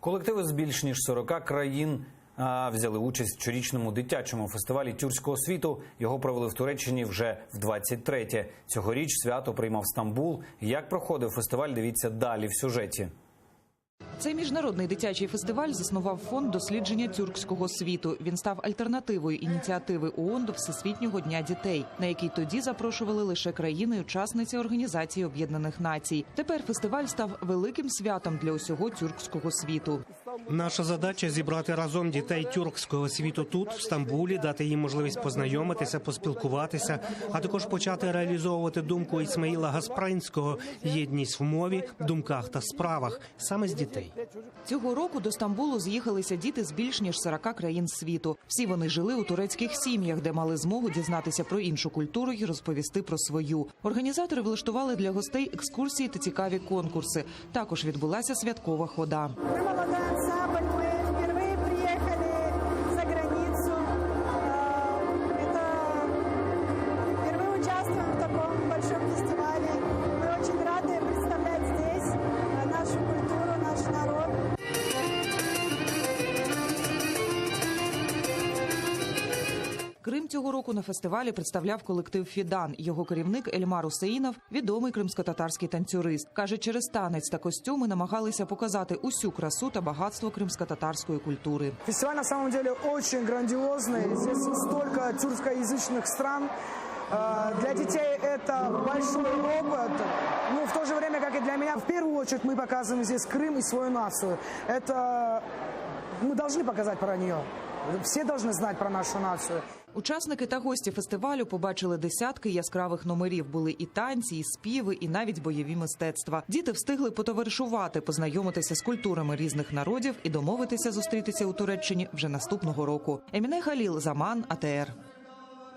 Колективи з більш ніж 40 країн взяли участь в щорічному дитячому фестивалі тюркського світу. Його провели в Туреччині вже в 23-те. Цьогоріч свято приймав Стамбул. Як проходив фестиваль, дивіться далі в сюжеті. Цей міжнародний дитячий фестиваль заснував фонд дослідження тюркського світу. Він став альтернативою ініціативи ООН до Всесвітнього дня дітей, на який тоді запрошували лише країни-учасниці Організації Об'єднаних Націй. Тепер фестиваль став великим святом для усього тюркського світу. Наша задача – зібрати разом дітей тюркського світу тут, в Стамбулі, дати їм можливість познайомитися, поспілкуватися, а також почати реалізовувати думку Ісмаїла Гаспринського «Єдність в мові, думках та справах» саме з дітей. Цього року до Стамбулу з'їхалися діти з більш ніж 40 країн світу. Всі вони жили у турецьких сім'ях, де мали змогу дізнатися про іншу культуру і розповісти про свою. Організатори влаштували для гостей екскурсії та цікаві конкурси. Також відбулася святкова хода. Крим цього року на фестивалі представляв колектив «Фідан». Його керівник Ельмар Усеїнов – відомий кримськотатарський танцюрист. Каже, через танець та костюми намагалися показати усю красу та багатство кримськотатарської культури. Фестиваль на самом деле очень грандиозный. Здесь столько тюркскоязычных стран. Для детей это большой опыт. Но в то же время, как и для меня, в первую очередь мы показываем здесь Крым и свою нацию. Это мы должны показать про нее. Всі повинні знати про нашу націю. Учасники та гості фестивалю побачили десятки яскравих номерів. Були і танці, і співи, і навіть бойові мистецтва. Діти встигли потоваришувати, познайомитися з культурами різних народів і домовитися зустрітися у Туреччині вже наступного року. Еміне Халіл, Заман, АТР.